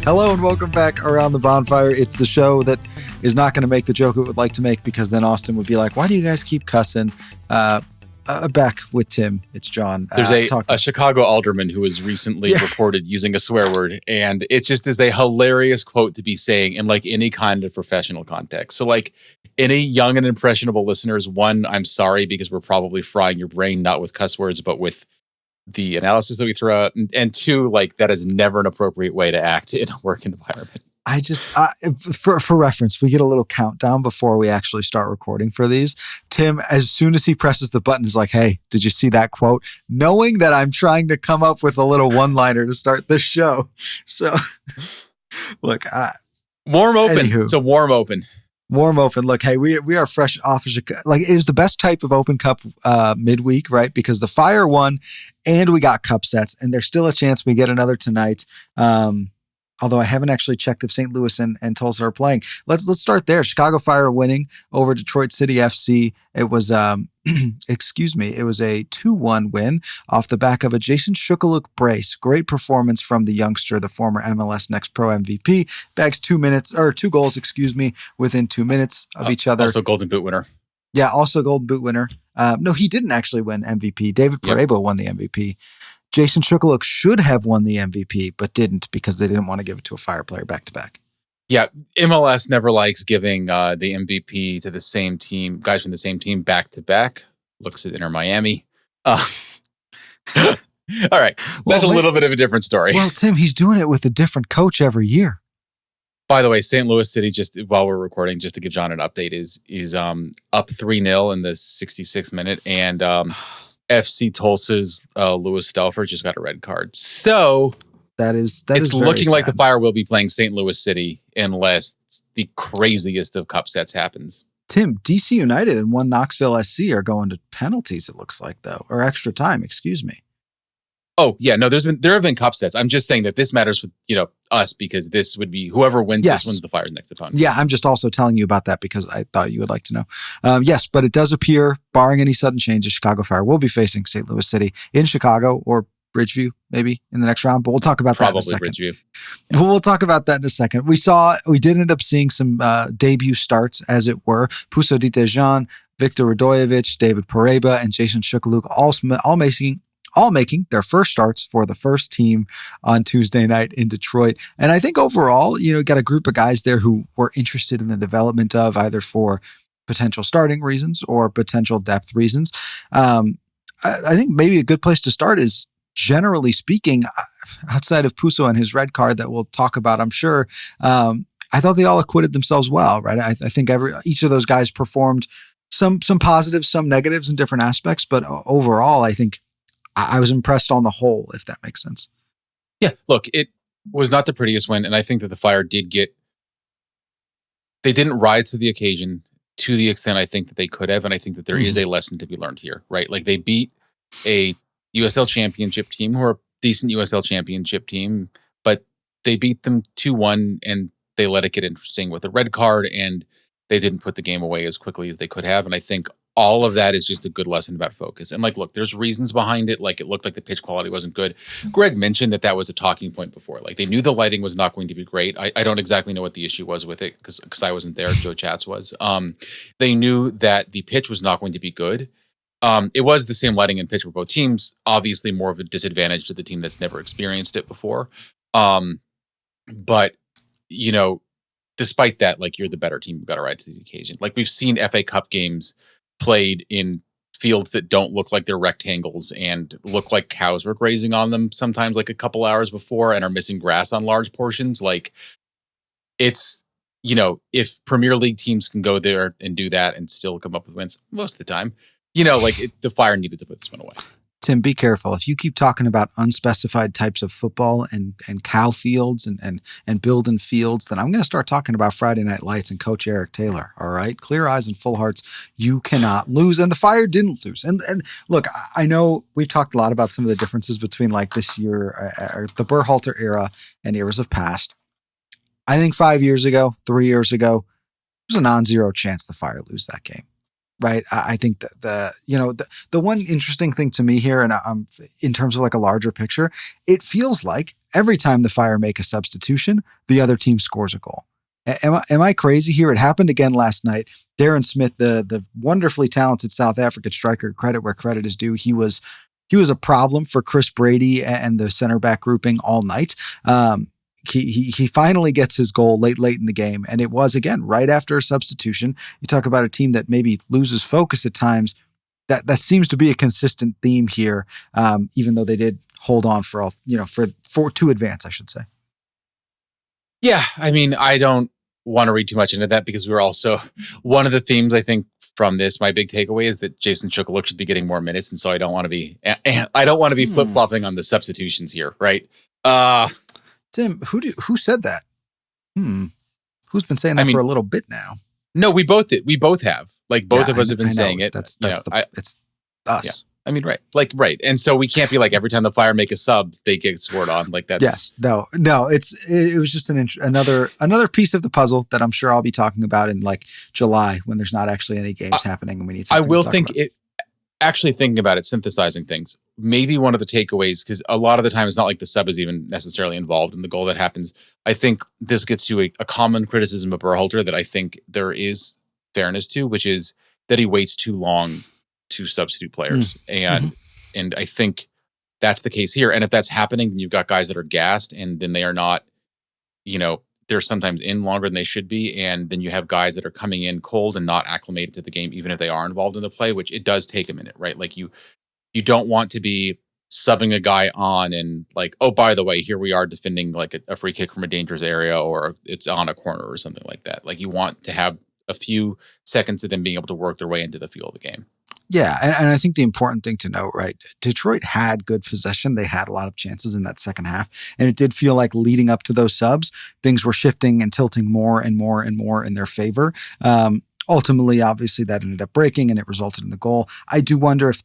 Hello and welcome back Around the Bonfire. It's the show that is not going to make the joke it would like to make, because then Austin would be like, why do you guys keep cussing? Back with Tim, it's John. There's a Chicago alderman who was recently reported using a swear word, and it just is a hilarious quote to be saying in like any kind of professional context. So like any young and impressionable listeners, one, I'm sorry because we're probably frying your brain, not with cuss words, but with the analysis that we throw out. And two, like that is never an appropriate way to act in a work environment. I just, for reference, we get a little countdown before we actually start recording for these. Tim, as soon as he presses the button, is like, hey, did you see that quote? Knowing that I'm trying to come up with a little one-liner to start this show. So, look. Warm open. Anywho. It's a warm open. Warm open. Look, hey, we are fresh off of Chicago. Like, it was the best type of Open Cup midweek, right? Because the Fire won and we got cup sets, and there's still a chance we get another tonight. Although I haven't actually checked if St. Louis and Tulsa are playing. Let's start there. Chicago Fire winning over Detroit City FC. It was it was a 2-1 win off the back of a Jason Shokalook brace. Great performance from the youngster, the former MLS Next Pro MVP. Bags 2 goals, within 2 minutes of each other. Also Golden Boot winner. Yeah, also Golden Boot winner. No, he didn't actually win MVP. David Parebo won the MVP. Jason Shokalook should have won the MVP, but didn't because they didn't want to give it to a Fire player back-to-back. Yeah, MLS never likes giving the MVP to the same team, guys from the same team back-to-back. Looks at Inter Miami. All right, that's a little bit of a different story. Well, Tim, he's doing it with a different coach every year. By the way, St. Louis City, just while we're recording, just to give John an update, is up 3-0 in the 66th minute, and FC Tulsa's Louis Stelfer just got a red card. So it's looking like the Fire will be playing St. Louis City unless the craziest of cup sets happens. Tim, DC United and one Knoxville SC are going to penalties, it looks like, though, or extra time, excuse me. Oh, yeah, no, there have been cup sets. I'm just saying that this matters with, us, because this would be whoever wins this wins the Fire's next opponent. Yeah, I'm just also telling you about that because I thought you would like to know. Yes, but it does appear, barring any sudden changes, Chicago Fire will be facing St. Louis City in Chicago or Bridgeview, maybe in the next round, but we'll talk about that in a second. Probably Bridgeview. We'll talk about that in a second. We did end up seeing some debut starts, as it were. Pouso Ditejan, Victor Radojevic, David Pareba, and Jason Shokalook all making their first starts for the first team on Tuesday night in Detroit. And I think overall, got a group of guys there who were interested in the development of either for potential starting reasons or potential depth reasons. I think maybe a good place to start is, generally speaking, outside of Pouso and his red card that we'll talk about, I'm sure, I thought they all acquitted themselves well, right? I think each of those guys performed some positives, some negatives in different aspects, but overall, I think I was impressed on the whole, if that makes sense. Yeah, look, it was not the prettiest win, and I think that the Fire they didn't rise to the occasion to the extent I think that they could have, and I think that there is a lesson to be learned here, right? Like, they beat a USL Championship team, who are a decent USL Championship team, but they beat them 2-1, and they let it get interesting with a red card, and they didn't put the game away as quickly as they could have, and I think all of that is just a good lesson about focus. And look, there's reasons behind it. Like, it looked like the pitch quality wasn't good. Greg mentioned that was a talking point before. Like, they knew the lighting was not going to be great. I don't exactly know what the issue was with it because I wasn't there. Joe Chatz was. They knew that the pitch was not going to be good. It was the same lighting and pitch for both teams. Obviously, more of a disadvantage to the team that's never experienced it before. But, despite that, like, you're the better team. You've got to rise to the occasion. Like, we've seen FA Cup games played in fields that don't look like they're rectangles and look like cows were grazing on them sometimes like a couple hours before and are missing grass on large portions. Like, it's, if Premier League teams can go there and do that and still come up with wins most of the time, the Fire needed to put this one away. Tim, be careful. If you keep talking about unspecified types of football and cow fields and building fields, then I'm going to start talking about Friday Night Lights and Coach Eric Taylor. All right? Clear eyes and full hearts. You cannot lose. And the Fire didn't lose. And look, I know we've talked a lot about some of the differences between like this year, the Berhalter era and eras of past. I think 5 years ago, 3 years ago, there's a non-zero chance the Fire lose that game. right? I think that the one interesting thing to me here, and in terms of like a larger picture, it feels like every time the Fire make a substitution, the other team scores a goal. Am I crazy here? It happened again last night. Darren Smith, the wonderfully talented South African striker, credit where credit is due. He was a problem for Chris Brady and the center back grouping all night. He finally gets his goal late in the game, and it was again right after a substitution. You talk about a team that maybe loses focus at times. That seems to be a consistent theme here, even though they did hold on for to advance, I should say. Yeah, I mean, I don't want to read too much into that because we're also one of the themes I think from this. My big takeaway is that Jason Shokalook should be getting more minutes, and so I don't want to be flip flopping on the substitutions here, right? Tim, who said that? Who's been saying that for a little bit now? No, we both did. We both have. Like both of us have been saying it. It's us. Yeah. I mean, right. And so we can't be like every time the Fire make a sub, they get scored on. Like that's no. It was just another piece of the puzzle that I'm sure I'll be talking about in like July when there's not actually any games happening and we need something. I will think about. Actually thinking about it, synthesizing things. Maybe one of the takeaways, because a lot of the time it's not like the sub is even necessarily involved in the goal that happens. I think this gets to a common criticism of Berhalter that I think there is fairness to, which is that he waits too long to substitute players. And I think that's the case here. And if that's happening, then you've got guys that are gassed and then they are not, they're sometimes in longer than they should be. And then you have guys that are coming in cold and not acclimated to the game, even if they are involved in the play, which it does take a minute, right? Like you don't want to be subbing a guy on and like, oh, by the way, here we are defending like a free kick from a dangerous area or it's on a corner or something like that. Like you want to have a few seconds of them being able to work their way into the feel of the game. Yeah, and I think the important thing to note, right, Detroit had good possession. They had a lot of chances in that second half, and it did feel like leading up to those subs, things were shifting and tilting more and more and more in their favor. Ultimately, obviously, that ended up breaking, and it resulted in the goal. I do wonder if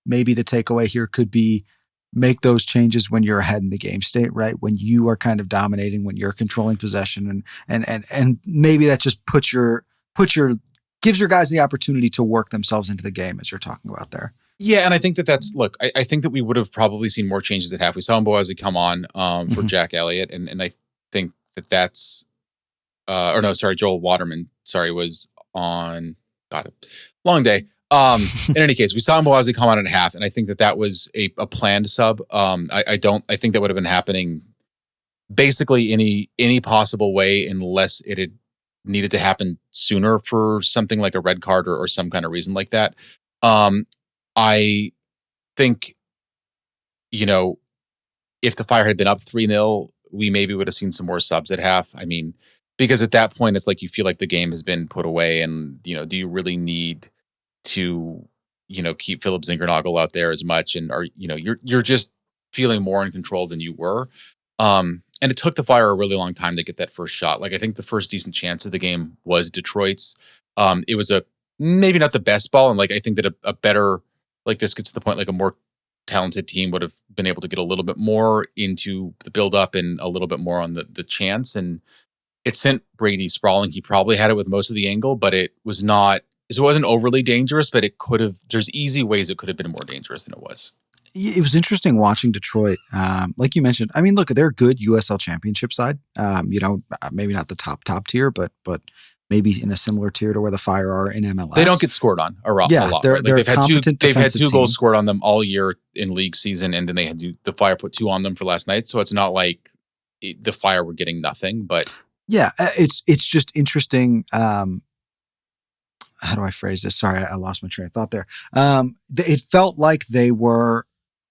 maybe the takeaway here could be make those changes when you're ahead in the game state, right? When you are kind of dominating, when you're controlling possession, and maybe that just gives your guys the opportunity to work themselves into the game as you're talking about there. Yeah, and I think I think that we would have probably seen more changes at half. We saw Mbowazi come on for Jack Elliott, and I think that's Joel Waterman, was on, got it, long day. In any case, we saw Mbowazi come on at half, and I think that was a planned sub. I think that would have been happening basically any possible way unless it had needed to happen sooner for something like a red card or some kind of reason like that. I think, if the Fire had been up 3-0, we maybe would have seen some more subs at half. I mean, because at that point, it's like you feel like the game has been put away and, do you really need to, keep Philip Zinkernagel out there as much? And you're just feeling more in control than you were. And it took the Fire a really long time to get that first shot. Like I think the first decent chance of the game was Detroit's. It was maybe not the best ball, and like I think that a better, like this gets to the point like a more talented team would have been able to get a little bit more into the build up and a little bit more on the chance. And it sent Brady sprawling. He probably had it with most of the angle, but it wasn't overly dangerous. But it could have. There's easy ways it could have been more dangerous than it was. It was interesting watching Detroit. Like you mentioned, I mean, look, they're a good USL Championship side. Maybe not the top tier, but maybe in a similar tier to where the Fire are in MLS. They don't get scored on a lot. They're right? They've had two team. goals scored on them all year in league season, and then the Fire put 2 on them for last night. So it's not like the Fire were getting nothing. But yeah, it's just interesting. How do I phrase this? Sorry, I lost my train of thought there. It felt like they were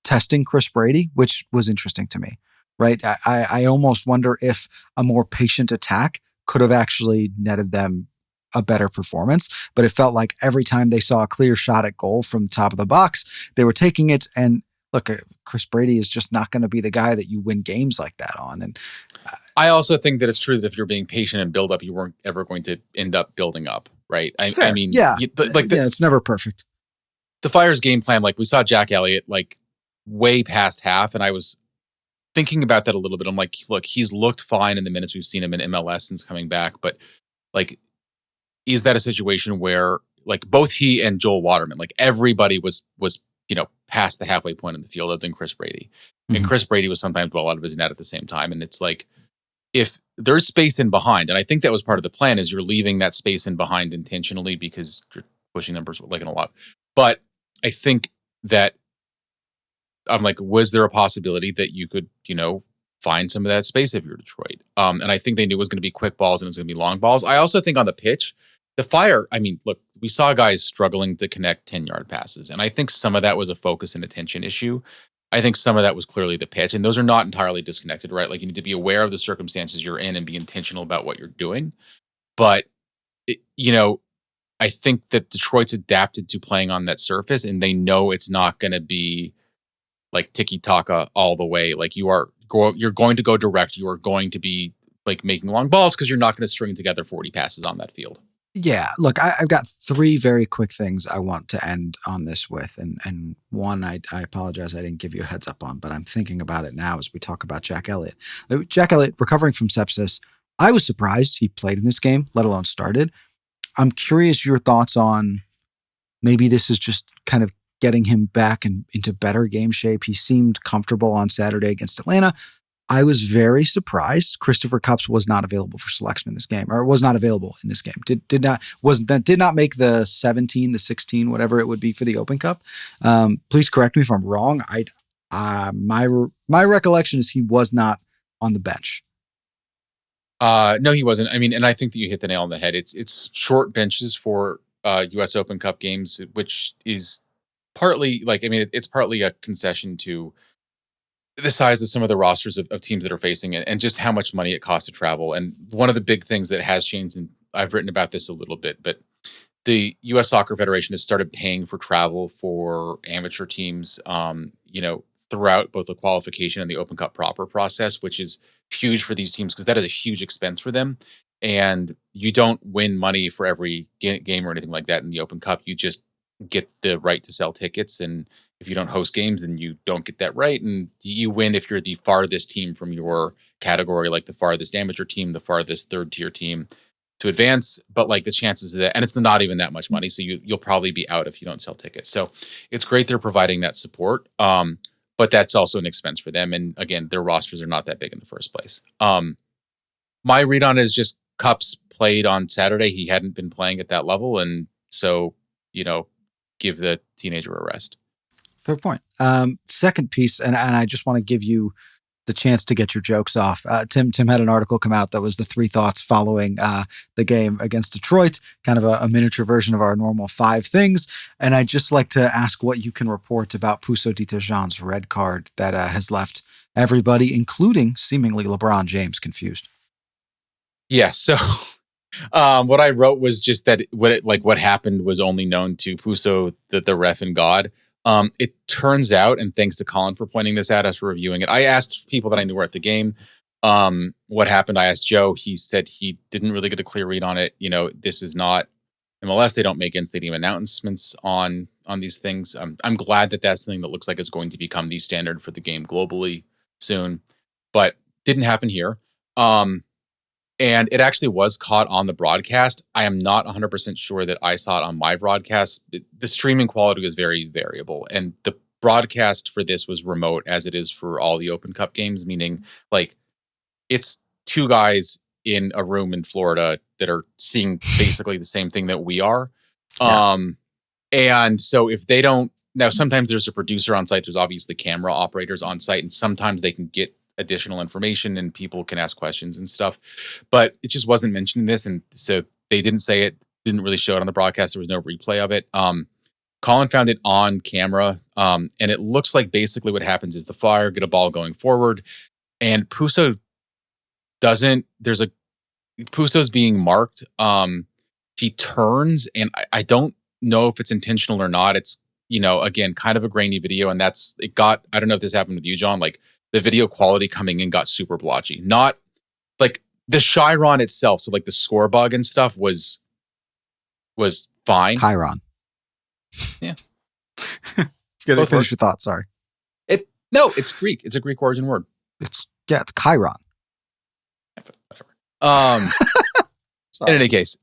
testing Chris Brady, which was interesting to me, right? I almost wonder if a more patient attack could have actually netted them a better performance, but it felt like every time they saw a clear shot at goal from the top of the box, they were taking it. And look, Chris Brady is just not going to be the guy that you win games like that on. And I also think that it's true that if you're being patient and build up, you weren't ever going to end up building up, right? I mean, it's never perfect. The Fire's game plan, like we saw Jack Elliott, like way past half, and I was thinking about that a little bit. I'm like, look, he's looked fine in the minutes we've seen him in MLS since coming back, but like, is that a situation where like both he and Joel Waterman, like everybody was past the halfway point in the field other than Chris Brady. And Chris Brady was sometimes well out of his net at the same time. And it's like, if there's space in behind, and I think that was part of the plan, is you're leaving that space in behind intentionally because you're pushing numbers like in a lot. But I think that I'm like, was there a possibility that you could, find some of that space if you're Detroit? And I think they knew it was going to be quick balls and it was going to be long balls. I also think on the pitch, the Fire, I mean, look, we saw guys struggling to connect 10-yard passes. And I think some of that was a focus and attention issue. I think some of that was clearly the pitch. And those are not entirely disconnected, right? Like you need to be aware of the circumstances you're in and be intentional about what you're doing. But, I think that Detroit's adapted to playing on that surface and they know it's not going to be like tiki-taka all the way. Like you're going to go direct. You are going to be like making long balls because you're not going to string together 40 passes on that field. Yeah, look, I've got 3 very quick things I want to end on this with. And one, I apologize I didn't give you a heads up on, but I'm thinking about it now as we talk about Jack Elliott. Jack Elliott, recovering from sepsis, I was surprised he played in this game, let alone started. I'm curious your thoughts on maybe this is just kind of getting him back into better game shape. He seemed comfortable on Saturday against Atlanta. I was very surprised Christopher Kupps was not available for selection in this game, or was not available in this game. Did not make the 17, the 16, whatever it would be for the Open Cup. Please correct me if I'm wrong. My recollection is he was not on the bench. No, he wasn't. I mean, and I think that you hit the nail on the head. It's short benches for U.S. Open Cup games, which is partly it's partly a concession to the size of some of the rosters of teams that are facing it and just how much money it costs to travel. And one of the big things that has changed, and I've written about this a little bit, but the U.S. Soccer Federation has started paying for travel for amateur teams, throughout both the qualification and the Open Cup proper process, which is huge for these teams because that is a huge expense for them. And you don't win money for every game or anything like that in the Open Cup. You just get the right to sell tickets. And if you don't host games, then you don't get that right. And you win if you're the farthest team from your category, like the farthest amateur team, the farthest third tier team to advance. But like the chances of that, and it's not even that much money. So you'll probably be out if you don't sell tickets. So it's great they're providing that support. But that's also an expense for them. And again, their rosters are not that big in the first place. My read on it is just Kupps played on Saturday. He hadn't been playing at that level. And so, give the teenager a rest. Fair point. Second piece, and I just want to give you the chance to get your jokes off. Tim had an article come out that was the 3 thoughts following the game against Detroit, kind of a miniature version of our normal 5 things. And I'd just like to ask what you can report about Pouso Ditejan's red card that has left everybody, including seemingly LeBron James, confused. Yeah, so what I wrote was just that what happened was only known to Pouso, the ref and God. It turns out, and thanks to Colin for pointing this out as we're reviewing it, I asked people that I knew were at the game what happened. I asked Joe. He said he didn't really get a clear read on it. This is not MLS. They don't make in-stadium announcements on these things. I'm glad that that's something that looks like it's going to become the standard for the game globally soon, but didn't happen here. And it actually was caught on the broadcast. I am not 100% sure that I saw it on my broadcast. The streaming quality was very variable. And the broadcast for this was remote as it is for all the Open Cup games, meaning like it's 2 guys in a room in Florida that are seeing basically the same thing that we are. Yeah. And so if they don't, now sometimes there's a producer on site, there's obviously camera operators on site, and sometimes they can get additional information and people can ask questions and stuff, but it just wasn't mentioned in this. And so they didn't say it, didn't really show it on the broadcast. There was no replay of it. Colin found it on camera. And it looks like basically what happens is the Fire get a ball going forward and Pouso's being marked. He turns and I don't know if it's intentional or not. It's, again, kind of a grainy video. And I don't know if this happened with you, John, like the video quality coming in got super blotchy. Not like the Chiron itself. So like the score bug and stuff was fine. Chiron. Yeah. It's good to finish your thought. Sorry. No, it's Greek. It's a Greek origin word. It's Chiron. Whatever. In any case,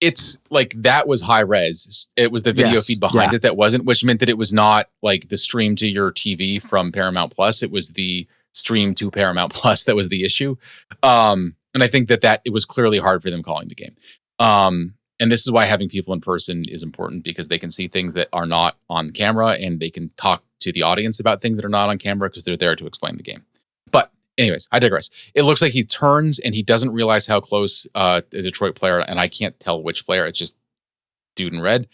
it's like that was high res. It was the video feed behind it that wasn't, which meant that it was not like the stream to your TV from Paramount Plus. It was the stream to Paramount Plus that was the issue. And I think that it was clearly hard for them calling the game. And this is why having people in person is important, because they can see things that are not on camera and they can talk to the audience about things that are not on camera because they're there to explain the game. But anyways, I digress. It looks like he turns and he doesn't realize how close the Detroit player, and I can't tell which player, it's just dude in red.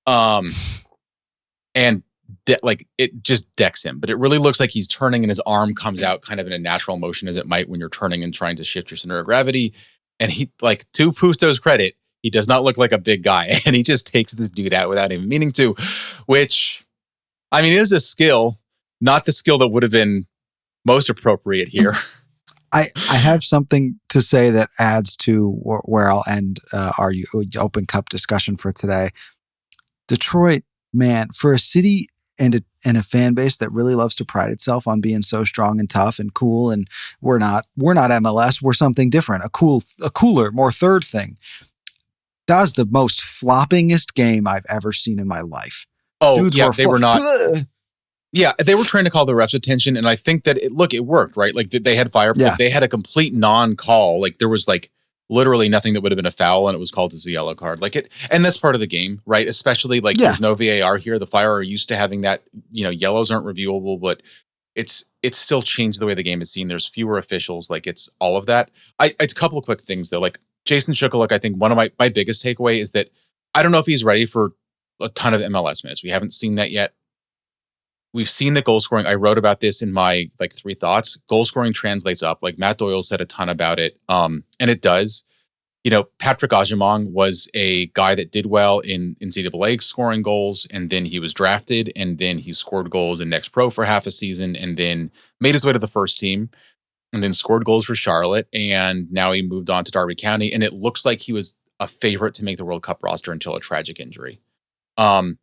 And it just decks him, but it really looks like he's turning and his arm comes out kind of in a natural motion as it might when you're turning and trying to shift your center of gravity. And he, like, to Pusto's credit, he does not look like a big guy, and he just takes this dude out without even meaning to, which, I mean, is a skill, not the skill that would have been most appropriate here. I have something to say that adds to where I'll end our Open Cup discussion for today. Detroit, man, for a city and a fan base that really loves to pride itself on being so strong and tough and cool, and we're not MLS, we're something different, a cooler, more third thing. That was the most floppingest game I've ever seen in my life. Oh, dudes they were not. Yeah, they were trying to call the refs' attention, and I think that it worked, right? Like they had fire, but they had a complete non-call. Like there was like literally nothing that would have been a foul, and it was called as a yellow card. Like it, and that's part of the game, right? Especially like there's no VAR here. The Fire are used to having that. Yellows aren't reviewable, but it's still changed the way the game is seen. There's fewer officials. Like it's all of that. It's a couple of quick things though. Like Jason Shokalook, I think one of my biggest takeaway is that I don't know if he's ready for a ton of MLS minutes. We haven't seen that yet. We've seen the goal scoring. I wrote about this in my 3 thoughts. Goal scoring translates up. Like Matt Doyle said a ton about it. And it does. Patrick Agyemang was a guy that did well in NCAA scoring goals, and then he was drafted, and then he scored goals in Next Pro for half a season, and then made his way to the first team, and then scored goals for Charlotte, and now he moved on to Derby County, and it looks like he was a favorite to make the World Cup roster until a tragic injury. Now,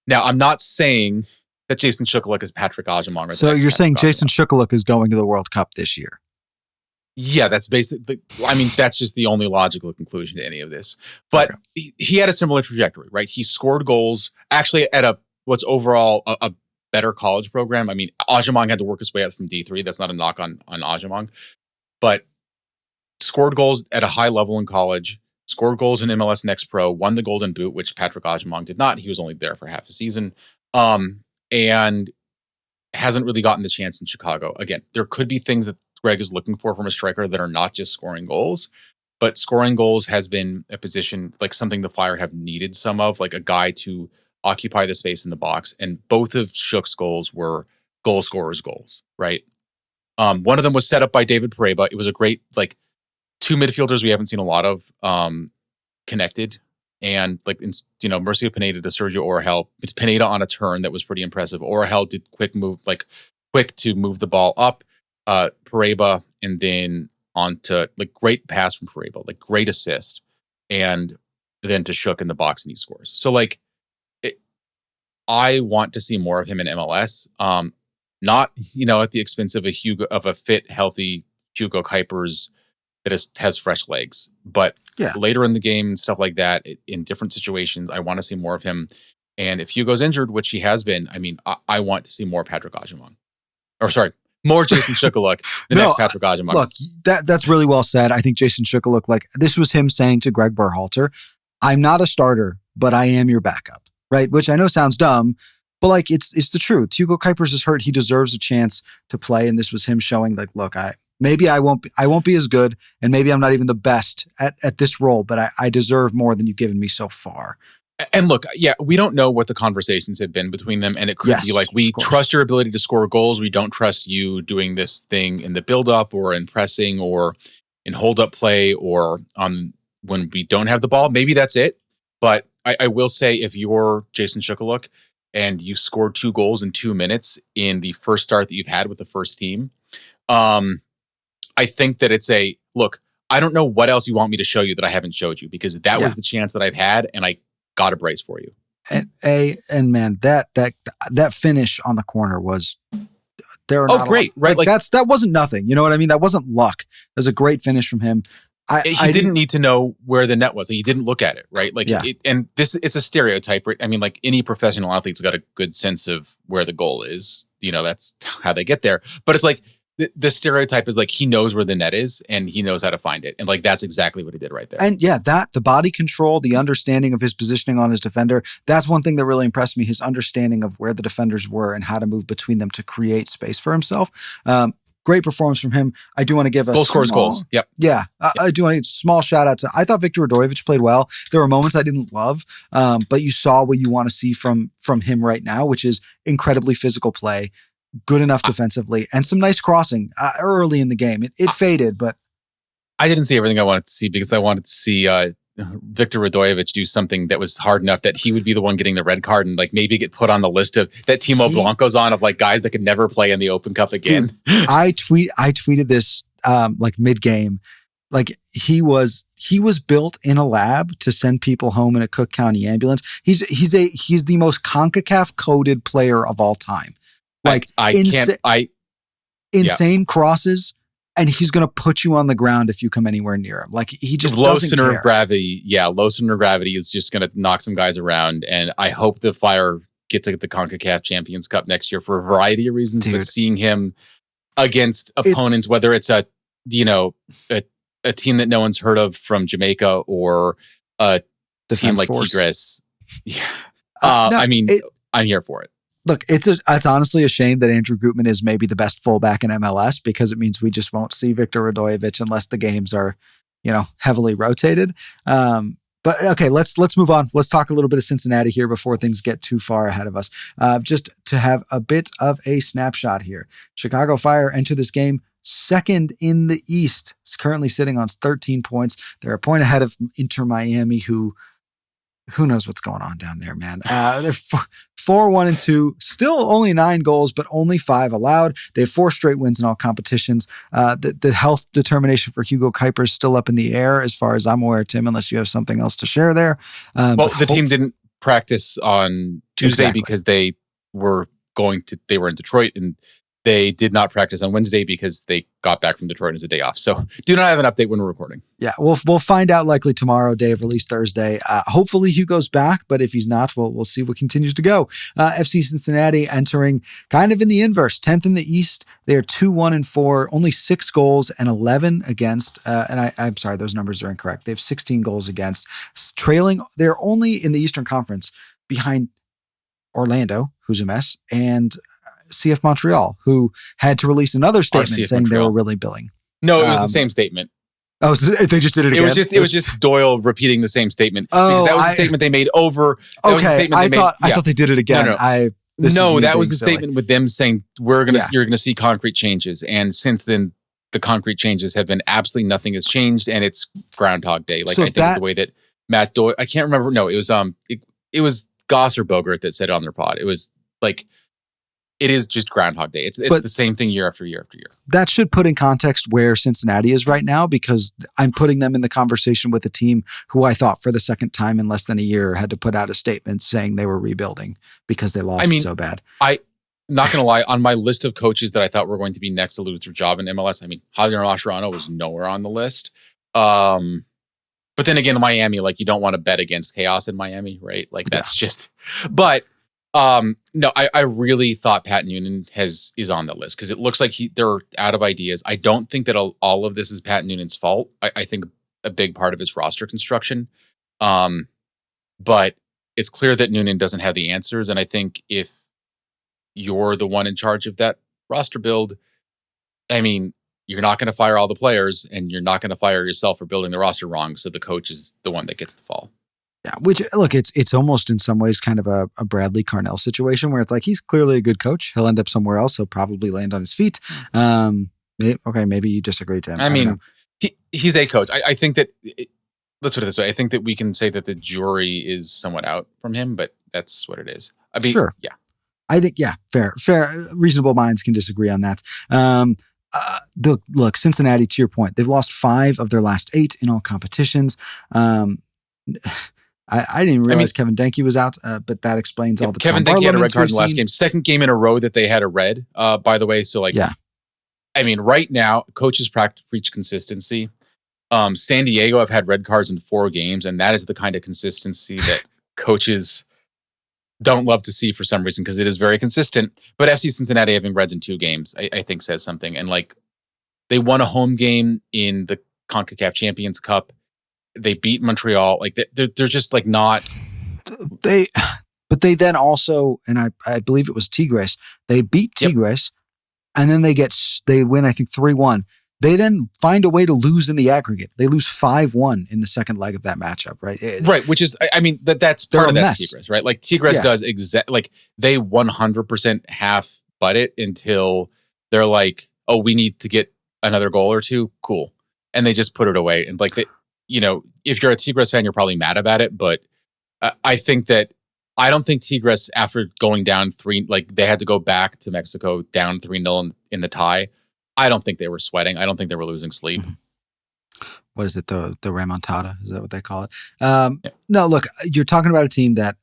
I'm not saying that Jason Shokalook is Patrick Agyemang. So you're saying Jason Shokalook is going to the World Cup this year? Yeah, that's basically, I mean, that's just the only logical conclusion to any of this. But he had a similar trajectory, right? He scored goals actually at what's overall a better college program. I mean, Agyemang had to work his way up from D3. That's not a knock on Agyemang. But scored goals at a high level in college, scored goals in MLS Next Pro, won the Golden Boot, which Patrick Agyemang did not. He was only there for half a season. And hasn't really gotten the chance in Chicago. Again, there could be things that Greg is looking for from a striker that are not just scoring goals, but scoring goals has been a position, like something the Fire have needed some of, like a guy to occupy the space in the box. And both of Shook's goals were goal scorers' goals, right? One of them was set up by David Pareba. It was a great, two midfielders we haven't seen a lot of connected. And Mercio Pineda to Sergio Orahel. Pineda on a turn that was pretty impressive. Orahel did quick to move the ball up. Pareba, and then on to great pass from Pareba, great assist, and then to Shook in the box and he scores. So I want to see more of him in MLS. Not at the expense of a fit, healthy Hugo Kuipers that has fresh legs, but later in the game, stuff like that, in different situations, I want to see more of him. And if Hugo's injured, which he has been, I mean, I want to see more Patrick Agyemang. Or sorry, more Jason Shokalook, next Patrick Agyemang. Look, that's really well said. I think Jason Shokalook, this was him saying to Greg Berhalter, I'm not a starter, but I am your backup, right? Which I know sounds dumb, but it's the truth. Hugo Kuipers is hurt. He deserves a chance to play. And this was him showing look, maybe I won't be as good, and maybe I'm not even the best at this role, but I deserve more than you've given me so far. And look, we don't know what the conversations have been between them, and it could be we trust your ability to score goals. We don't trust you doing this thing in the build-up or in pressing or in hold-up play or when we don't have the ball. Maybe that's it. But I will say, if you're Jason Shokalook and you scored 2 goals in 2 minutes in the first start that you've had with the first team, I think that it's look, I don't know what else you want me to show you that I haven't showed you, because that was the chance that I've had, and I got a brace for you. And man, that finish on the corner was great, right? That wasn't nothing. You know what I mean? That wasn't luck. It was a great finish from him. He didn't need to know where the net was. He didn't look at it, right? Like, Yeah. and this it's a stereotype, right? I mean, like any professional athlete's got a good sense of where the goal is. That's how they get there. But it's like the stereotype is like he knows where the net is and he knows how to find it, and like that's exactly what he did right there. And yeah, the body control, the understanding of his positioning on his defender, that's one thing that really impressed me. His understanding of where the defenders were and how to move between them to create space for himself. Great performance from him. I do want to give a scores goals. Yep. Yeah. I do want to give a small shout out to, I thought Victor Radojevic played well. There were moments I didn't love, but you saw what you want to see from him right now, which is incredibly physical play, good enough defensively, and some nice crossing early in the game. It faded, but I didn't see everything I wanted to see because I wanted to see Victor Radojevic do something that was hard enough that he would be the one getting the red card and like maybe get put on the list of that Timo Blanco's on of like guys that could never play in the Open Cup again. Dude, I tweeted this like mid game. Like he was built in a lab to send people home in a Cook County ambulance. He's the most CONCACAF coded player of all time. Like insane crosses. And he's going to put you on the ground if you come anywhere near him. Like he just low doesn't center care. of gravity. Yeah, low center of gravity is just going to knock some guys around. And I hope the Fire get to the CONCACAF Champions Cup next year for a variety of reasons. Dude. But seeing him against opponents, whether it's a team that no one's heard of from Jamaica or a team like Tigres, I'm here for it. Look, it's honestly a shame that Andrew Gutman is maybe the best fullback in MLS because it means we just won't see Victor Radojevic unless the games are, heavily rotated. But okay, let's move on. Let's talk a little bit of Cincinnati here before things get too far ahead of us. Just to have a bit of a snapshot here. Chicago Fire enter this game second in the East. It's currently sitting on 13 points. They're a point ahead of Inter Miami, who knows what's going on down there, man. They're 4-1-2, still only 9 goals, but only 5 allowed. They have 4 straight wins in all competitions. The health determination for Hugo Kuiper is still up in the air, as far as I'm aware, Tim, unless you have something else to share there. The team didn't practice on Tuesday because they were in Detroit, and they did not practice on Wednesday because they got back from Detroit as a day off. So do not have an update when we're recording. Yeah, we'll find out likely tomorrow, day of release Thursday. Hopefully Hugo's back, but if he's not, we'll see what continues to go. FC Cincinnati entering kind of in the inverse, 10th in the East. They are 2-1-4, only 6 goals and 11 against. And I'm sorry, those numbers are incorrect. They have 16 goals against. Trailing, they're only in the Eastern Conference behind Orlando, who's a mess, and CF Montreal, who had to release another statement saying Montreal. They were really billing. No, it was the same statement. Oh, so they just did it again? It was just Doyle repeating the same statement. Because that was the statement they made over. I thought they did it again. No. That was the statement with them saying you're gonna see concrete changes. And since then, the concrete changes have been absolutely nothing has changed, and it's Groundhog Day. Like, so I think the way that Matt Doyle, I can't remember. No, it was Goss or Bogart that said it on their pod. It was like, it is just Groundhog Day. It's the same thing year after year after year. That should put in context where Cincinnati is right now, because I'm putting them in the conversation with a team who I thought for the second time in less than a year had to put out a statement saying they were rebuilding because they lost so bad. I'm not going to lie, on my list of coaches that I thought were going to be next to lose their job in MLS, Javier Mascherano was nowhere on the list. But then again, Miami, like, you don't want to bet against chaos in Miami, right? Like, that's just... But... no, I really thought Pat Noonan is on the list because it looks like they're out of ideas. I don't think that all of this is Pat Noonan's fault. I think a big part of his roster construction. But it's clear that Noonan doesn't have the answers. And I think if you're the one in charge of that roster build, you're not going to fire all the players, and you're not going to fire yourself for building the roster wrong. So the coach is the one that gets the fall. Yeah, which, look, it's almost in some ways kind of a Bradley Carnell situation where it's like he's clearly a good coach. He'll end up somewhere else. He'll probably land on his feet. Maybe you disagree, Tim. He's a coach. I think that, let's put it this way. I think that we can say that the jury is somewhat out from him, but that's what it is. Sure. Yeah. I think, fair. Reasonable minds can disagree on that. Look, Cincinnati, to your point, they've lost 5 of their last 8 in all competitions. I didn't realize Kevin Denke was out, but that explains all the Kevin time. Denke had a red card in the last game. Second game in a row that they had a red, by the way. So, right now, coaches preach consistency. San Diego, I've had red cards in 4 games, and that is the kind of consistency that coaches don't love to see for some reason because it is very consistent. But FC Cincinnati having reds in 2 games, I think says something. And like they won a home game in the CONCACAF Champions Cup. They beat Montreal. Like they're just like not. But they then also, and I believe it was Tigres. They beat Tigres, and then they win. I think 3-1. They then find a way to lose in the aggregate. They lose 5-1 in the second leg of that matchup, right? Right, which is, I mean, that's part of that Tigres, right? Like Tigres does like they 100% half butt it until they're like, oh, we need to get another goal or 2, cool, and they just put it away. And like, if you're a Tigres fan, you're probably mad about it, but I think that I don't think Tigres, after going down 3, like they had to go back to Mexico down 3-0 in the tie. I don't think they were sweating. I don't think they were losing sleep. What is it? The remontada? Is that what they call it? No, look, you're talking about a team that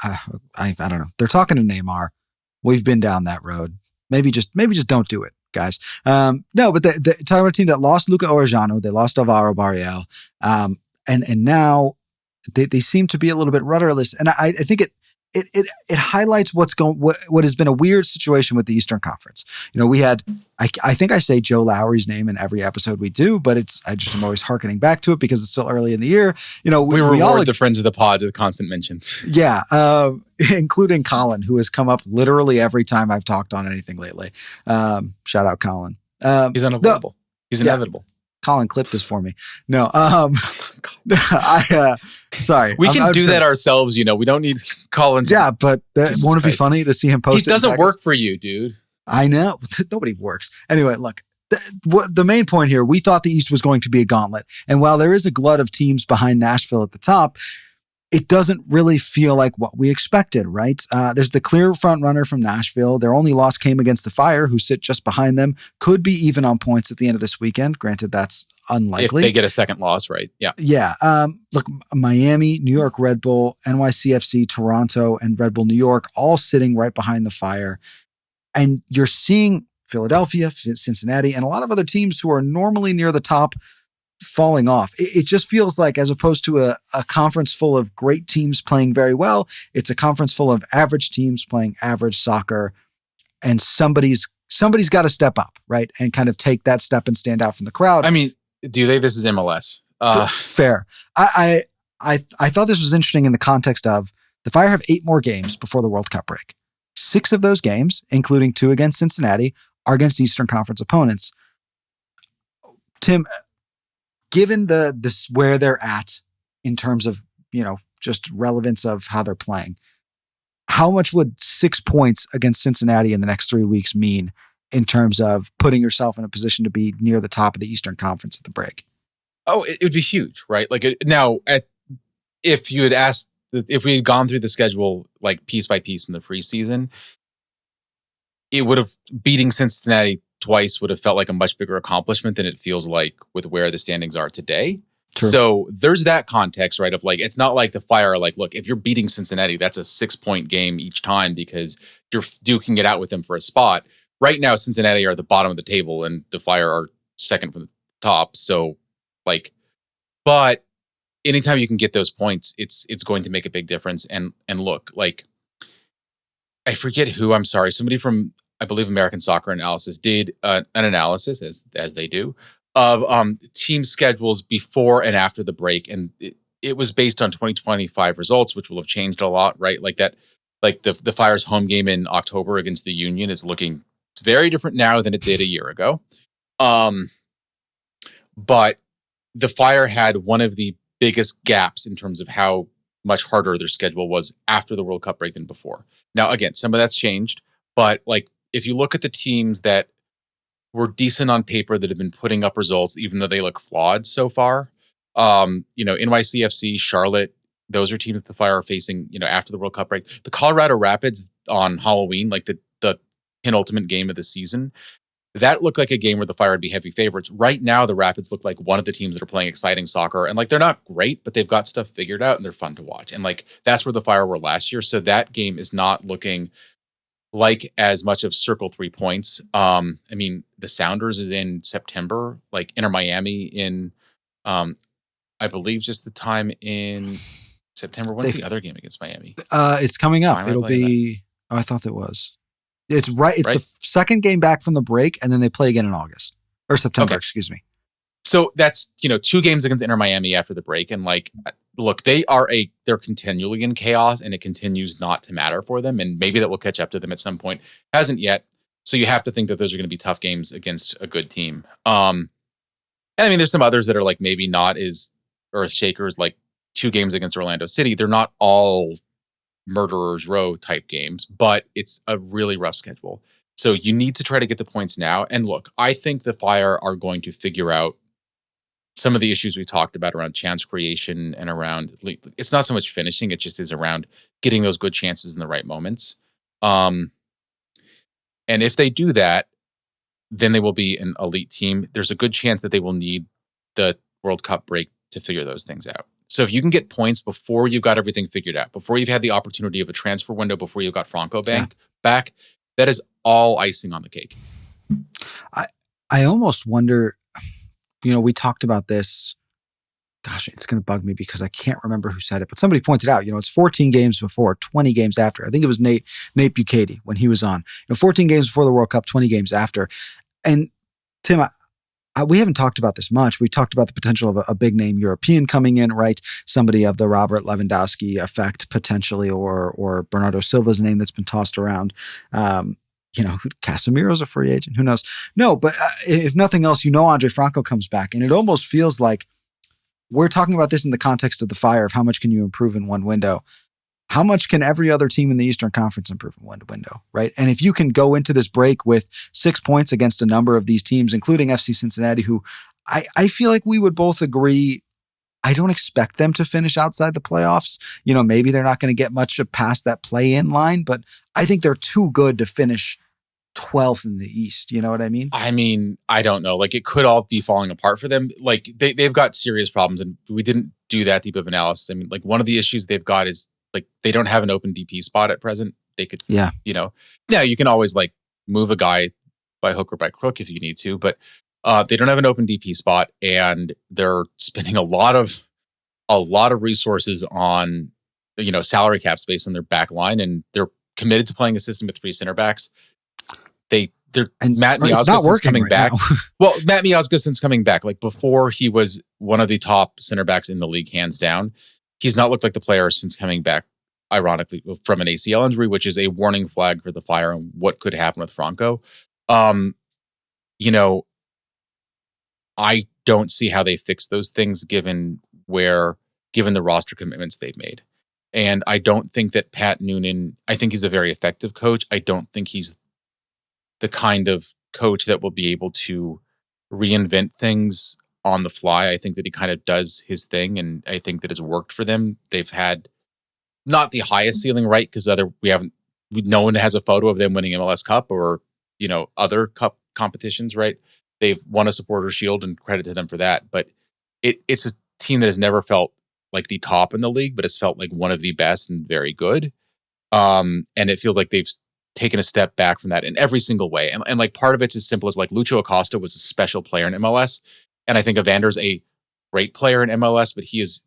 I don't know. They're talking to Neymar. We've been down that road. Maybe just don't do it, guys. No, but they're talking about a team that lost Luca Orejano. They lost Alvaro Barriel. And now they seem to be a little bit rudderless. And I think it highlights what has been a weird situation with the Eastern Conference. We had, I think I say Joe Lowry's name in every episode we do, but I just am always hearkening back to it because it's still early in the year. We reward the friends of the pod with constant mentions. Yeah. Including Colin, who has come up literally every time I've talked on anything lately. Shout out Colin. He's unavoidable. He's inevitable. Colin, clip this for me. No, sorry. We can do that ourselves. We don't need Colin. Yeah, but won't it be funny to see him post? He doesn't work for you, dude. I know. Nobody works. Anyway, look, the main point here, we thought the East was going to be a gauntlet. And while there is a glut of teams behind Nashville at the top, it doesn't really feel like what we expected, right? There's the clear front runner from Nashville. Their only loss came against the Fire, who sit just behind them. Could be even on points at the end of this weekend. Granted, that's unlikely. If they get a second loss, right? Yeah. Yeah. Look, Miami, New York Red Bull, NYCFC, Toronto, and Red Bull New York all sitting right behind the Fire. And you're seeing Philadelphia, Cincinnati, and a lot of other teams who are normally near the top falling off. It just feels like, as opposed to a conference full of great teams playing very well, it's a conference full of average teams playing average soccer, and somebody's got to step up, right, and kind of take that step and stand out from the crowd. I mean, do they? This is MLS. Fair. I thought this was interesting in the context of the Fire have 8 more games before the World Cup break. 6 of those games, including 2 against Cincinnati, are against Eastern Conference opponents. Tim, given this where they're at in terms of, just relevance of how they're playing, how much would 6 points against Cincinnati in the next 3 weeks mean in terms of putting yourself in a position to be near the top of the Eastern Conference at the break? Oh, it would be huge, right? Like if you had asked, if we had gone through the schedule like piece by piece in the preseason, it would have, beating Cincinnati twice would have felt like a much bigger accomplishment than it feels like with where the standings are today. True. So there's that context, right? Of like, it's not like the Fire are like, look, if you're beating Cincinnati, that's a 6-point game each time because you're duking it out with them for a spot. Right now, Cincinnati are at the bottom of the table and the Fire are second from the top. So like, but anytime you can get those points, it's going to make a big difference. And look, like, I forget who, I'm sorry, somebody from, I believe, American Soccer Analysis did an analysis, as they do, of team schedules before and after the break. And it was based on 2025 results, which will have changed a lot, right? Like that, like the Fire's home game in October against the Union is looking very different now than it did a year ago. But the Fire had one of the biggest gaps in terms of how much harder their schedule was after the World Cup break than before. Now, again, some of that's changed, but like if you look at the teams that were decent on paper that have been putting up results, even though they look flawed so far, NYCFC, Charlotte, those are teams that the Fire are facing, after the World Cup break. The Colorado Rapids on Halloween, like the penultimate game of the season, that looked like a game where the Fire would be heavy favorites. Right now, the Rapids look like one of the teams that are playing exciting soccer. And like, they're not great, but they've got stuff figured out and they're fun to watch. And like, that's where the Fire were last year. So that game is not looking like as much of circle 3 points. I mean, the Sounders is in September, like Inter Miami in I believe just the time in September. When's the other game against Miami? It's coming up. It'll be. Oh, I thought it was. It's right. It's the second game back from the break, and then they play again in August or September. Okay. Excuse me. So that's 2 games against Inter Miami after the break, and like, look, they're continually in chaos, and it continues not to matter for them, and maybe that will catch up to them at some point. Hasn't yet. So you have to think that those are going to be tough games against a good team. And I mean, there's some others that are like maybe not as earth shakers, like 2 games against Orlando City. They're not all murderers row type games, but it's a really rough schedule. So you need to try to get the points now. And look, I think the Fire are going to figure out some of the issues we talked about around chance creation and around, it's not so much finishing, it just is around getting those good chances in the right moments. And if they do that, then they will be an elite team. There's a good chance that they will need the World Cup break to figure those things out. So if you can get points before you've got everything figured out, before you've had the opportunity of a transfer window, before you've got Franco back, that is all icing on the cake. I almost wonder, we talked about this. Gosh, it's going to bug me because I can't remember who said it, but somebody pointed out, it's 14 games before, 20 games after. I think it was Nate Bukaty when he was on. 14 games before the World Cup, 20 games after. And Tim, we haven't talked about this much. We talked about the potential of a big name European coming in, right? Somebody of the Robert Lewandowski effect potentially, or Bernardo Silva's name that's been tossed around. Casemiro's a free agent. Who knows? No, but if nothing else, Andre Franco comes back, and it almost feels like we're talking about this in the context of the Fire of how much can you improve in one window. How much can every other team in the Eastern Conference improve in one window, right? And if you can go into this break with 6 points against a number of these teams, including FC Cincinnati, who I feel like we would both agree, I don't expect them to finish outside the playoffs. Maybe they're not going to get much past that play-in line, but I think they're too good to finish 12th in the East. You know what I mean? I mean, I don't know. Like, it could all be falling apart for them. Like, they've got serious problems, and we didn't do that deep of analysis. I mean, like, one of the issues they've got is, like, they don't have an open DP spot at present. They could, you can always like move a guy by hook or by crook if you need to, but they don't have an open DP spot, and they're spending a lot of resources on, salary cap space on their back line, and they're committed to playing a system with 3 center backs. Matt Miazga coming back. Well, Matt Miazga since coming back, like before he was one of the top center backs in the league, hands down. He's not looked like the player since coming back, ironically, from an ACL injury, which is a warning flag for the Fire and what could happen with Franco. I don't see how they fix those things given the roster commitments they've made. And I don't think that Pat Noonan, I think he's a very effective coach. I don't think he's the kind of coach that will be able to reinvent things on the fly. I think that he kind of does his thing, and I think that it's worked for them. They've had not the highest ceiling, right? Because no one has a photo of them winning MLS Cup or, other cup competitions, right? They've won a supporter shield, and credit to them for that. But it's a team that has never felt like the top in the league, but it's felt like one of the best and very good. And it feels like they've taken a step back from that in every single way. And like part of it's as simple as like Lucho Acosta was a special player in MLS. And I think Evander's a great player in MLS, but he's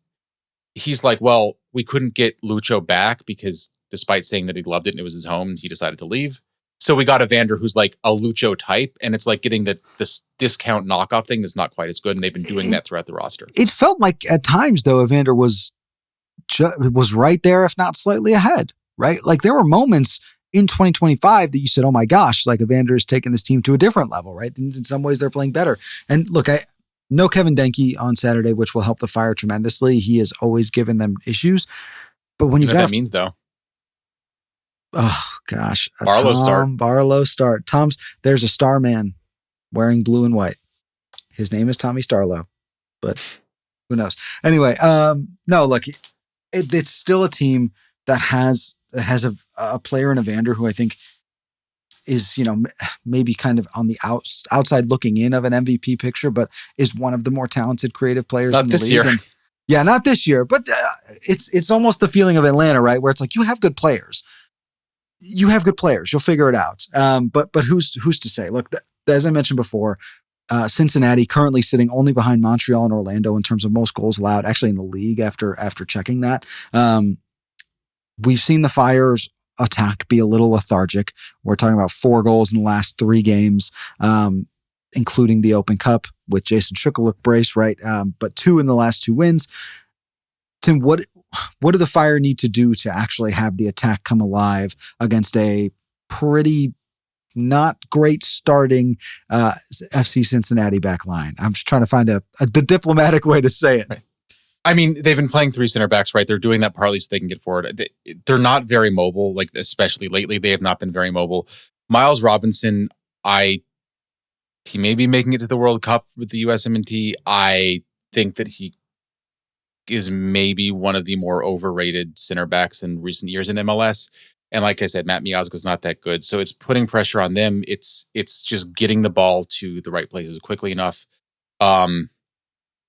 like, well, we couldn't get Lucho back because despite saying that he loved it and it was his home, he decided to leave. So we got Evander, who's like a Lucho type, and it's like getting this discount knockoff thing that's not quite as good, and they've been doing that throughout the roster. It felt like at times, though, Evander was right there, if not slightly ahead, right? Like there were moments in 2025 that you said, oh my gosh, like Evander has taken this team to a different level, right? In some ways, they're playing better. And look, I know Kevin Denke on Saturday, which will help the Fire tremendously. He has always given them issues. But when you've got... what that means, though? Oh, gosh. Barlow start. There's a star man wearing blue and white. His name is Tommy Starlow, but who knows? Anyway, no, look, it's still a team that has a player in Evander who I think is, maybe kind of on the outside looking in of an MVP picture, but is one of the more talented creative players in the league. Year. Yeah, not this year, but it's almost the feeling of Atlanta, right? Where it's like, you have good players. You'll figure it out. But who's to say? Look, as I mentioned before, Cincinnati currently sitting only behind Montreal and Orlando in terms of most goals allowed, actually in the league after checking that. We've seen the Fire's attack be a little lethargic. We're talking about 4 goals in the last 3 games, including the Open Cup with Jason Shokalook brace, right? But 2 in the last 2 wins. Tim, what do the Fire need to do to actually have the attack come alive against a pretty not great starting FC Cincinnati back line? I'm just trying to find the diplomatic way to say it. Right. I mean, they've been playing 3 center backs, right? They're doing that partly so they can get forward. They're not very mobile, like especially lately. They have not been very mobile. Miles Robinson, he may be making it to the World Cup with the USMNT. I think that he is maybe one of the more overrated center backs in recent years in MLS. And like I said, Matt Miazga's not that good. So it's putting pressure on them. It's just getting the ball to the right places quickly enough.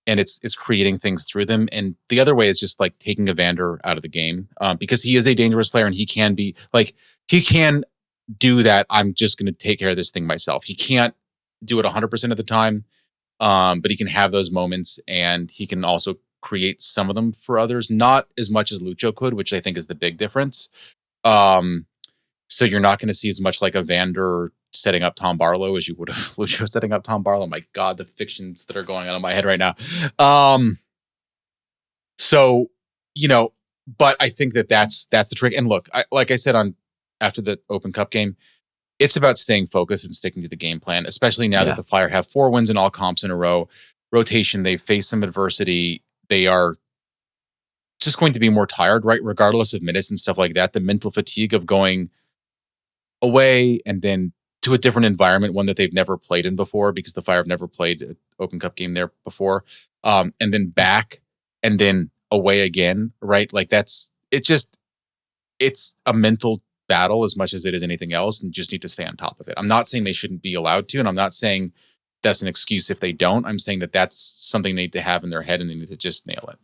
And it's creating things through them. And the other way is just like taking Evander out of the game because he is a dangerous player and he can do that. I'm just going to take care of this thing myself. He can't do it 100% of the time, but he can have those moments and he can also create some of them for others. Not as much as Lucho could, which I think is the big difference. So you're not going to see as much like Evander setting up Tom Barlow as you would have Lucho setting up Tom Barlow. My God, the fictions that are going on in my head right now. So, but I think that's the trick. And look, like I said after the Open Cup game, it's about staying focused and sticking to the game plan, especially now that the Fire have 4 wins in all comps in a row. Rotation, they've faced some adversity. They are just going to be more tired, right? Regardless of minutes and stuff like that. The mental fatigue of going away and then to a different environment, one that they've never played in before because the Fire have never played an Open Cup game there before. And then back and then away again, right? Like it's a mental battle as much as it is anything else and just need to stay on top of it. I'm not saying they shouldn't be allowed to, and I'm not saying that's an excuse if they don't. I'm saying that that's something they need to have in their head and they need to just nail it.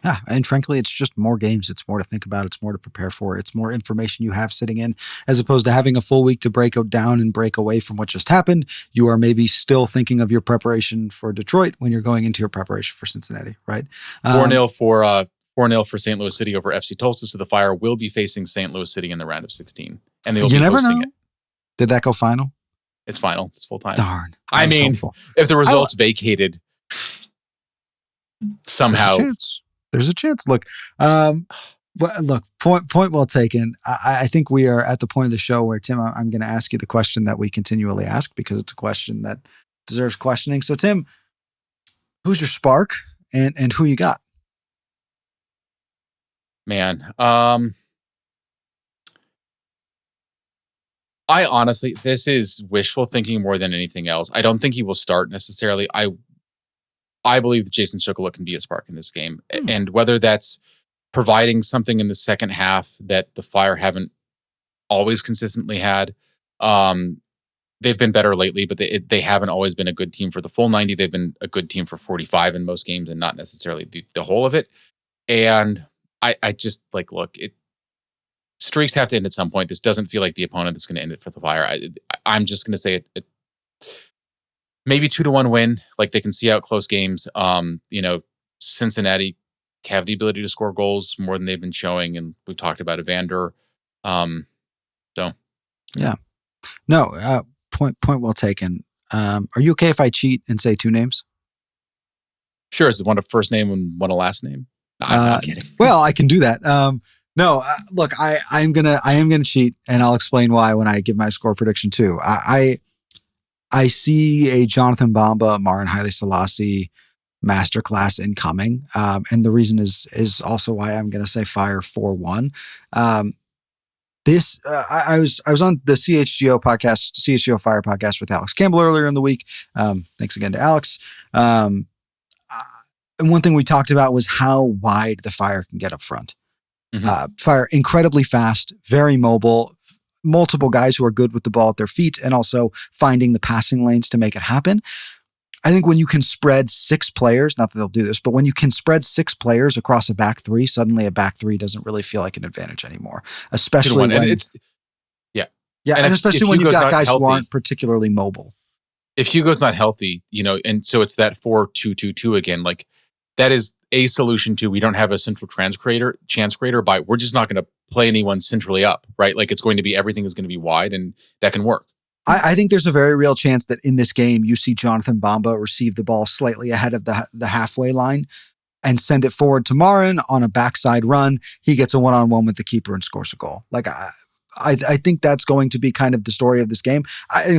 Yeah, and frankly, it's just more games. It's more to think about. It's more to prepare for. It's more information you have sitting in, as opposed to having a full week to break down and break away from what just happened. You are maybe still thinking of your preparation for Detroit when you're going into your preparation for Cincinnati, right? 4-0 for St. Louis City over FC Tulsa. So the Fire will be facing St. Louis City in the round of 16, and they'll be hosting it. Did that go final? It's final. It's full time. Darn. I mean, if the results vacated somehow. There's a chance. Look, point well taken. I think we are at the point of the show where, Tim, I'm going to ask you the question that we continually ask because it's a question that deserves questioning. So, Tim, who's your spark and who you got? Man, I honestly, this is wishful thinking more than anything else. I don't think he will start necessarily. I believe that Jason Shokalook can be a spark in this game. And whether that's providing something in the second half that the Fire haven't always consistently had. They've been better lately, but they haven't always been a good team for the full 90. They've been a good team for 45 in most games and not necessarily the whole of it. And I just look, streaks have to end at some point. This doesn't feel like the opponent that's going to end it for the Fire. I'm just going to say it maybe 2-1 win. Like they can see out close games. Cincinnati have the ability to score goals more than they've been showing, and we've talked about Evander. Yeah, no. Point well taken. Are you okay if I cheat and say 2 names? Sure. Is it one a first name and one a last name? No, I'm not kidding. Well, I can do that. Look, I am gonna cheat, and I'll explain why when I give my score prediction too. I see a Jonathan Bamba, Marin Haile Selassie masterclass incoming, and the reason is also why I'm going to say Fire 4-1. I was on the CHGO Fire podcast with Alex Campbell earlier in the week. Thanks again to Alex. And one thing we talked about was how wide the Fire can get up front. Mm-hmm. Fire incredibly fast, very mobile. Multiple guys who are good with the ball at their feet and also finding the passing lanes to make it happen. I think when you can spread 6 players, not that they'll do this, but when you can spread 6 players across a back 3, suddenly a back 3 doesn't really feel like an advantage anymore. Especially when and especially when you've got guys who aren't particularly mobile. if Hugo's not healthy, and so it's that 4-2-2-2 again, like that is a solution to, we don't have a central chance creator by, we're just not going to play anyone centrally up, right? Like it's going to be, everything is going to be wide, and that can work. I think there's a very real chance that in this game, you see Jonathan Bamba receive the ball slightly ahead of the halfway line and send it forward to Marin on a backside run. He gets a one-on-one with the keeper and scores a goal. Like, I think that's going to be kind of the story of this game.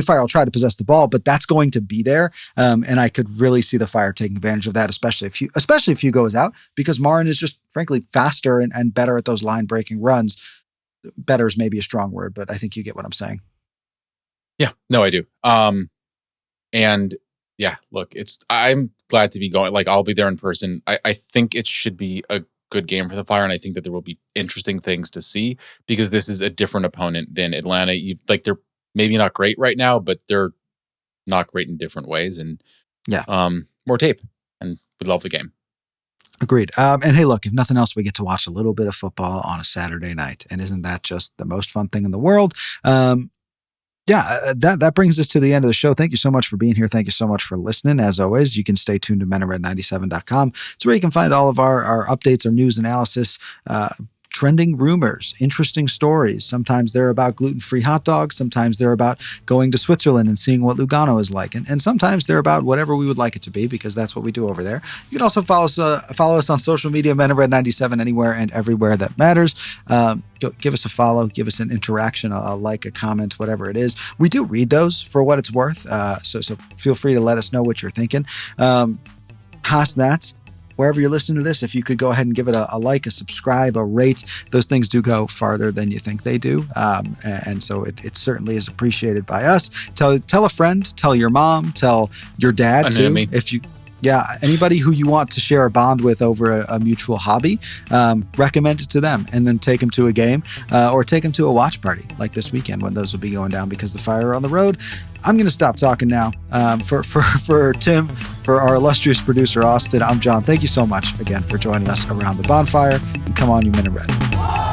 Fire will try to possess the ball, but that's going to be there. And I could really see the Fire taking advantage of that, especially if Hugo is out, because Marin is just frankly faster and better at those line breaking runs. Better is maybe a strong word, but I think you get what I'm saying. Yeah, no, I do. And yeah, look, I'm glad to be going. Like, I'll be there in person. I think it should be a good game for the Fire, and I think that there will be interesting things to see, because this is a different opponent than Atlanta. They're maybe not great right now, but they're not great in different ways. And more tape, and we love the game. Agreed. And hey, look, if nothing else, we get to watch a little bit of football on a Saturday night, and isn't that just the most fun thing in the world? That brings us to the end of the show. Thank you so much for being here. Thank you so much for listening. As always, you can stay tuned to meninred97.com. It's where you can find all of our updates, our news analysis, trending rumors, interesting stories. Sometimes they're about gluten-free hot dogs. Sometimes they're about going to Switzerland and seeing what Lugano is like. And sometimes they're about whatever we would like it to be, because that's what we do over there. You can also follow us on social media, meninred97, anywhere and everywhere that matters. Give us a follow, give us an interaction, a like, a comment, whatever it is. We do read those for what it's worth. So feel free to let us know what you're thinking. Past that, wherever you're listening to this, if you could go ahead and give it a like, a subscribe, a rate, those things do go farther than you think they do. And so it certainly is appreciated by us. Tell a friend, tell your mom, tell your dad too. Anybody who you want to share a bond with over a mutual hobby, recommend it to them, and then take them to a game or take them to a watch party like this weekend when those will be going down, because the Fire are on the road. I'm going to stop talking now. For Tim, for our illustrious producer, Austin, I'm John. Thank you so much again for joining us around the bonfire. And come on, you Men in Red.